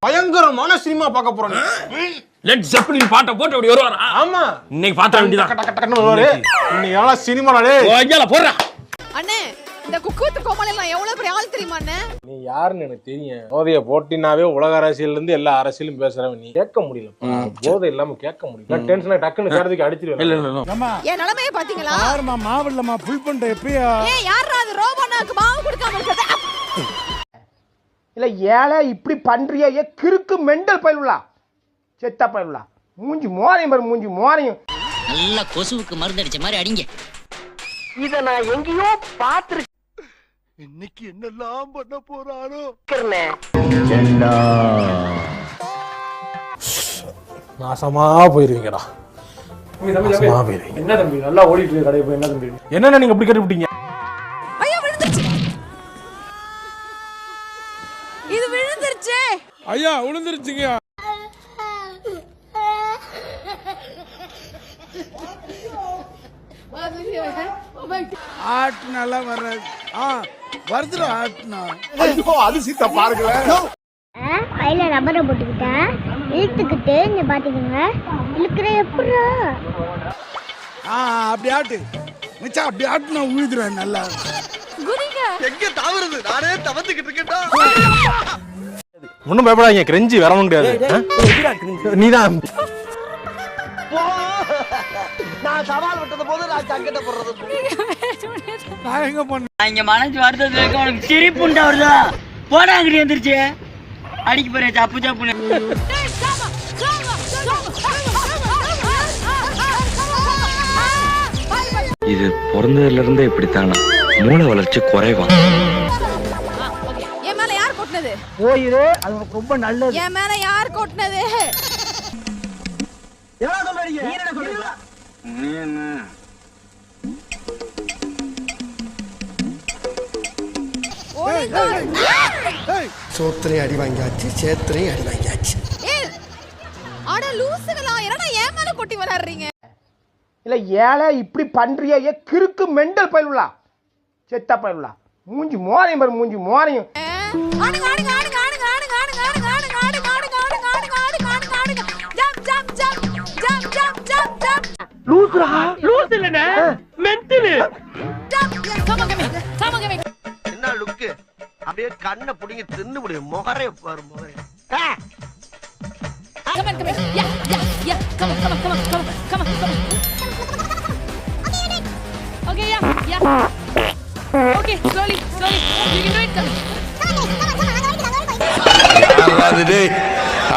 பயங்கரமான சினிமா பார்க்க போறோம். லெட் ஜெப்பலின் பாட்டை போட்டு அப்படி வருவாரா? ஆமா, இன்னைக்கு பார்த்தா வேண்டியதான். டக்கு டக்குன்னு வருவாரு. இன்னைக்கு எவ்வளவு சினிமாடா டேய். ஓய்யால போறா. அண்ணே, இந்த குக்குவித் கோமாளி எல்லாம் எவ்வளவு பெரிய ஆள் தெரியுமா அண்ணே? நீ யாருன்னு எனக்கு தெரியும். போதைய போட்டினாவே உலக அரசியல்ல இருந்து எல்லா அரசியலும் பேசுறவன் நீ. கேட்க முடியல. போதை இல்லாம கேட்க முடியல. டென்ஷனா டக்குன்னு கேட்டதுக்கு அடிச்சிடுவேன். இல்ல. என் நிலைமையை பாத்தீங்களா? யாருமா மாவல்லமா ஃபுல் பண்ணிட்ட எப்பயா? ஏய் யாரா அது ரோபோனாக்கு மாவு கொடுக்காம இருக்கதா? இல்ல ஏழை இப்படி பண்றியே கிறுக்கு மெண்டல் பயிலுலா செத்தா பயிலுலா மூஞ்சி மோரையும் பாரு மூஞ்சி மோரையும் நல்ல கொசுவுக்கு மருந்து அடிச்ச மாதிரி அடிங்க. இத நான் எங்கேயோ பாத்துருக்கேன். இன்னைக்கு என்னெல்லாம் பண்ண போறானோ? நாசமா போயிருவீங்கடா. என்ன தம்பி நல்லா ஓடிட்டு இருக்கு கடை. என்ன தம்பி என்னன்னா நீங்க அப்படி கட்டி விட்டீங்க? ஐயோ விழுந்துருச்சு. இது விழுந்துருச்சு. ஐயா விழுந்துருச்சுங்க. ஆட் நல்லா வர்றது. வருதுடா ஆட்னா. ஐயோ அது சீத்தா பாருங்க. கையில ரப்பரை போட்டுக்கிட்டேன் இழுத்துக்கிட்டு இங்க பாத்துக்கோங்க. இழுக்கிற எப்படா? அப்படி ஆட்டு மச்சான். அப்படி ஆட்டு நான் உழுதுறேன் நல்லா. குதிங்க. எங்க தாவறது? நானே தவந்துக்கிட்டு இருக்கேன்டா. ஒண்ணும் பயப்படாதீங்க. கிரெஞ்சி வரவும் கிடையாது. நீதான் நான் சவால் விட்டத போது நான் சங்கட்ட போடுறது. நான் எங்க பண்ண? இங்க மனசு வருத்தத்துல இருக்க உனக்கு சிரிப்புண்டா வருதா? போடா அங்கடி வந்துருச்சு. அடிக்க போறேன் சப்பு சப்புன்னு. இது பிறந்ததுல இருந்தே இப்படித்தானா? மூளை வளர்ச்சி குறைவா? என் மேல யார் கொட்டினது? போயிரு, அது உனக்கு ரொம்ப நல்லது. என் மேல யார் கொட்டினது? என்ன சொல்றீங்க? நீ என்ன சொல்றீங்க? சோத்திரையும் அடி வாங்கியாச்சு, சேத்திரையும் அடி வாங்கியாச்சு. ஏய் அட லூசுகளா, என்னடா என் மேல கொட்டி விளையாடுறீங்க? இல்ல ஏழை இப்படி பண்றியே கிறுக்கு மெண்டல் பயிலுலா செத்தா பயிலுலா மூஞ்சி மோரையும் பாரு மூஞ்சி மோரையும். ஆடுங்க ஆடுங்க ஆடுங்க ஆடுங்க ஆடுங்க ஆடுங்க ஆடுங்க ஆடுங்க ஆடுங்க ஆடுங்க ஆடுங்க ஆடுங்க ஆடுங்க ஆடுங்க jump jump jump jump jump jump jump. லூசுடா லூஸ் இல்லனே mental. Jump come on come on come on. என்ன லுக்கு? அப்படியே கண்ணை புடிங்க தின்னு புடி முகரே பாரு முகரே. Come on, come on. Yeah. Come on. Okay, yeah. Okay, slowly. You can do it. Come. ஆறாது டேய்,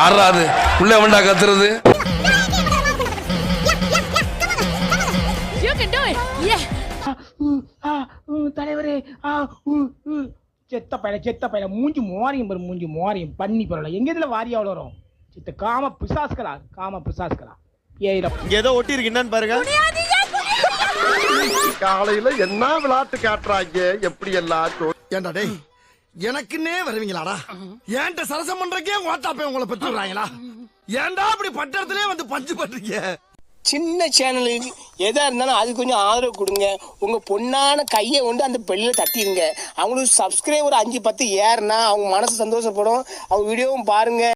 ஆறாது. புள்ள வண்டா கத்துறது. You can do it. Yeah. தலைவரே செத்த பையல மூஞ்சி மோரையும் பாரு மூஞ்சி மோரையும் பண்ணி பரவாயில்ல. எங்க இதுல வாரியா வளரும் சித்த காம பிசாஸ்களா ஏதோ ஒட்டி இருக்கு என்னன்னு பாருங்க. காலையில என்ன விளையாட்டு காட்டுறாங்க எப்படி எல்லாம். ஏண்டா டேய், எனக்குன்னே வருவீங்களாடா? ஏன்ட்ட சரசம் பண்றக்கே ஓட்டாப்பே உங்களை பெற்றுறாங்களா? ஏன்டா அப்படி பட்டறதுலயே வந்து பஞ்சு பண்றீங்க? சின்ன சேனலுக்கு எதா இருந்தாலும் அது கொஞ்சம் ஆதரவு கொடுங்க. உங்க பொண்ணான கையை கொண்டு அந்த பெல்லில தட்டிடுங்க. அவங்களுக்கு சப்ஸ்கிரைபர் 5-10 ஏறுனா அவங்க மனசு சந்தோஷப்படும். அவங்க வீடியோவும் பாருங்க.